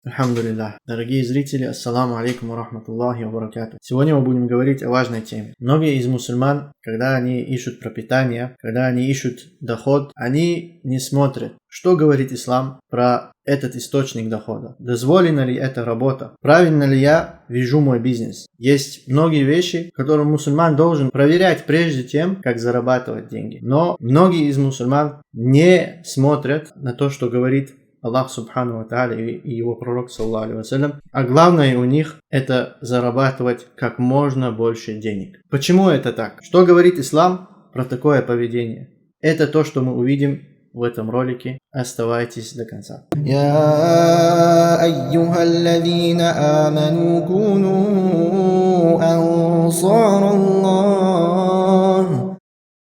Алхамдулиллах. Дорогие зрители, ассаламу алейкум ва рахматуллахи ва баракату. Сегодня мы будем говорить о важной теме. Многие из мусульман, когда они ищут пропитание, когда они ищут доход, они не смотрят, что говорит ислам про этот источник дохода. Дозволена ли эта работа? Правильно ли я вижу мой бизнес? Есть многие вещи, которые мусульман должен проверять прежде тем, как зарабатывать деньги. Но многие из мусульман не смотрят на то, что говорит Аллах Субхану ва Тааля и его пророк, саллаллаху алейхи вассалям, а главное у них это зарабатывать как можно больше денег. Почему это так? Что говорит ислам про такое поведение? Это то, что мы увидим в этом ролике. Оставайтесь до конца. يا أيها الذين آمنوا كونوا أنصار الله.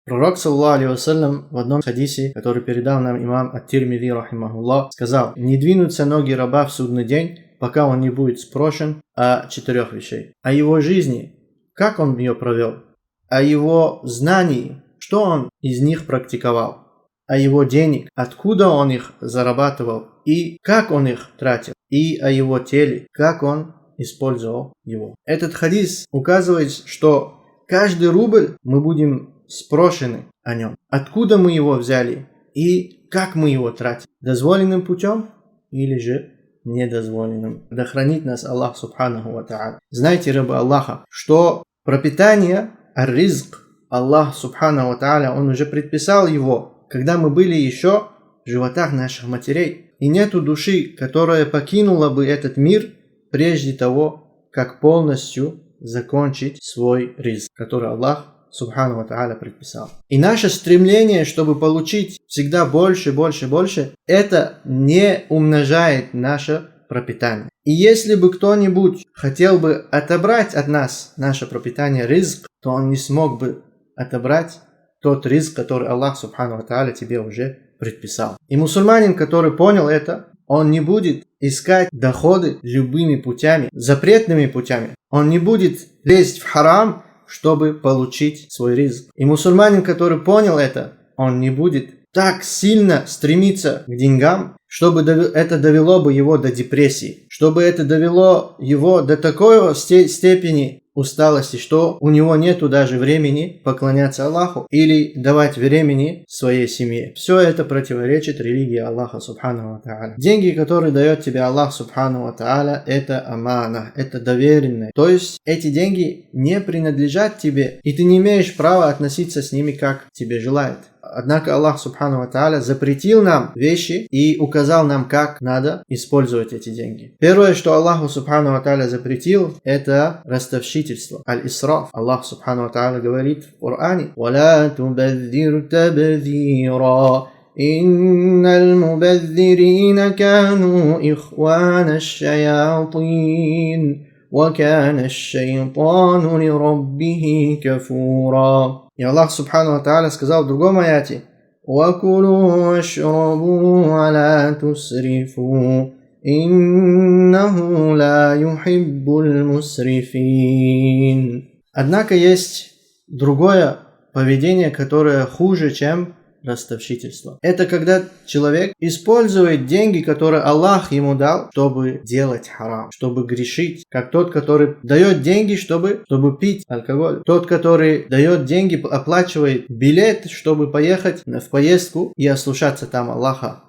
Пророк, саллаллаху алейхи вассалям, в одном хадисе, который передал нам имам ат-Тирмизи, рахимахуллах, сказал: не двинутся ноги раба в судный день, пока он не будет спрошен о 4 вещей. О его жизни, как он ее провел, о его знании, что он из них практиковал, о его денег, откуда он их зарабатывал и как он их тратил, и о его теле, как он использовал его. Этот хадис указывает, что каждый рубль мы будем спрошены о нем. Откуда мы его взяли и как мы его тратим? Дозволенным путем или же недозволенным? Да хранит нас Аллах Субханаху ва Тааля. Знаете, рабы Аллаха, что пропитание, ар-ризк, Аллах Субханаху ва Тааля, Он уже предписал его, когда мы были еще в животах наших матерей. И нету души, которая покинула бы этот мир прежде того, как полностью закончить свой ризк, который Аллах Субхану ва Тааля предписал. И наше стремление, чтобы получить всегда больше, это не умножает наше пропитание. И если бы кто-нибудь хотел бы отобрать от нас наше пропитание, ризк, то он не смог бы отобрать тот ризк, который Аллах Субхану ва Тааля тебе уже предписал. И мусульманин, который понял это, он не будет искать доходы любыми путями, запретными путями. Он не будет лезть в харам, чтобы получить свой ризк. И мусульманин, который понял это, он не будет так сильно стремиться к деньгам, чтобы это довело бы его до депрессии, чтобы это довело его до такой степени усталости, что у него нету даже времени поклоняться Аллаху или давать времени своей семье. Все это противоречит религии Аллаха Субхану ва Тааля. Деньги, которые дает тебе Аллах Субхану ва Тааля, это амана, это доверенное. То есть эти деньги не принадлежат тебе, и ты не имеешь права относиться с ними, как тебе желает. Однако Аллах Субхану ва Тааля запретил нам вещи и указал нам, как надо использовать эти деньги. Первое, что Аллаху Субхану ва Тааля запретил, это растовщительство, аль-исраф. Аллах Субхану ва Тааля говорит в Коране: «Валя тубадзир табзира, инналь мубадзирина кану ихвана шаятин, ва кана шайтану ли раббихи кафура». И Аллах Субхану ва Тааля сказал в другом аяте: وَكُلُوا وَاشْرَبُوا وَلَا تُسْرِفُوا إِنَّهُ لَا يُحِبُّ الْمُسْرِفِينَ. Однако есть другое поведение, которое хуже, чем растовщительство. Это когда человек использует деньги, которые Аллах ему дал, чтобы делать харам, чтобы грешить. Как тот, который дает деньги, чтобы пить алкоголь. Тот, который дает деньги, оплачивает билет, чтобы поехать в поездку и ослушаться там Аллаха.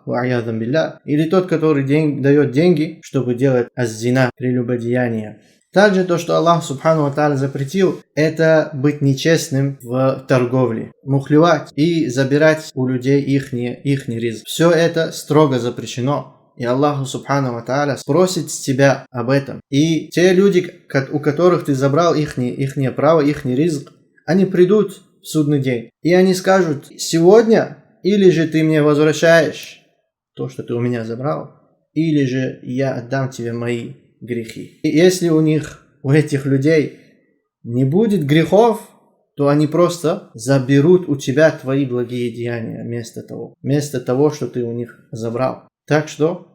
Или тот, который дает деньги, чтобы делать аззина, прелюбодеяние. Также то, что Аллах Субхану ва Тааля запретил, это быть нечестным в торговле, мухлевать и забирать у людей ихний ризк. Все это строго запрещено. И Аллаху Субхану ва Тааля спросит с тебя об этом. И те люди, у которых ты забрал ихнее право, ихний ризк, они придут в судный день. И они скажут: сегодня или же ты мне возвращаешь то, что ты у меня забрал, или же я отдам тебе мои грехи. И если у этих людей не будет грехов, то они просто заберут у тебя твои благие деяния вместо того, что ты у них забрал. Так что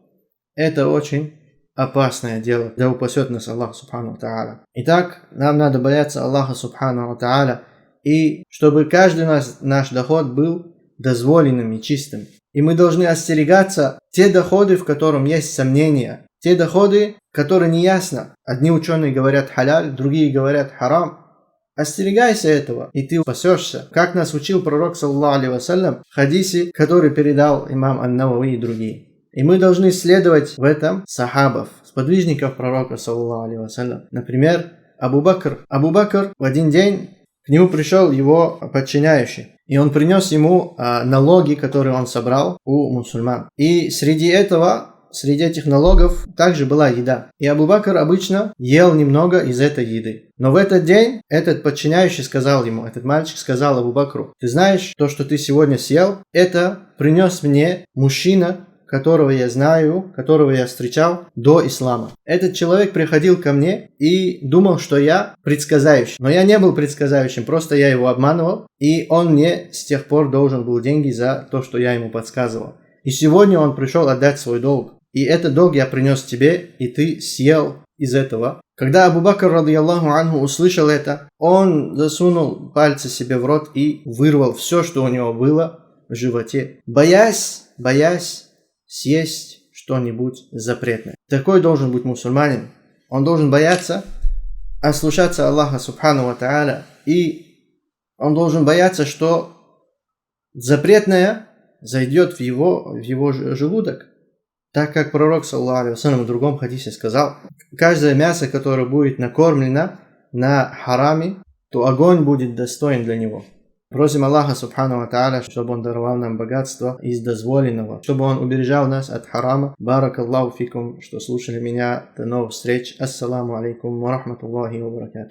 это очень опасное дело. Да упасет нас Аллах Субхану ва Тааля. Итак, нам надо бояться Аллаха Субхану ва Тааля, и чтобы каждый наш доход был дозволенным и чистым. И мы должны остерегаться те доходы, в котором есть сомнения. Те доходы, которые не ясно. Одни ученые говорят халяль, другие говорят харам. Остерегайся этого, и ты спасешься. Как нас учил пророк, саллаллаху алейхи вассалям, в хадисе, который передал имам Ан-Навави и другие. И мы должны следовать в этом сахабов, сподвижников пророка, саллаллаху алейхи вассалям. Например, Абу Бакр. Абу Бакр в один день к нему пришел его подчиняющий. И он принес ему налоги, которые он собрал у мусульман. И среди этих налогов также была еда. И Абу Бакр обычно ел немного из этой еды. Но в этот день этот подчиняющий сказал ему, этот мальчик сказал Абу Бакру: ты знаешь, то, что ты сегодня съел, это принес мне мужчина, которого я знаю, которого я встречал до ислама. Этот человек приходил ко мне и думал, что я предсказающий. Но я не был предсказающим, просто я его обманывал. И он мне с тех пор должен был деньги за то, что я ему подсказывал. И сегодня он пришел отдать свой долг. И этот долг я принес тебе, и ты съел из этого. Когда Абу Бакр, радийаллаху анху, услышал это, он засунул пальцы себе в рот и вырвал все, что у него было в животе, боясь съесть что-нибудь запретное. Такой должен быть мусульманин. Он должен бояться ослушаться Аллаха субхану ва тааля, и он должен бояться, что запретное зайдет в его желудок. Так как пророк, саллаллаху алейхи вассалям, в другом хадисе сказал: каждое мясо, которое будет накормлено на хараме, то огонь будет достоин для него. Просим Аллаха субхану ва тааля, чтобы он даровал нам богатство из дозволенного, чтобы он убережал нас от харама. Баракаллаху фикум, что слушали меня. До новых встреч. Ассаламу алейкум ва рахматуллахи ва баракатух.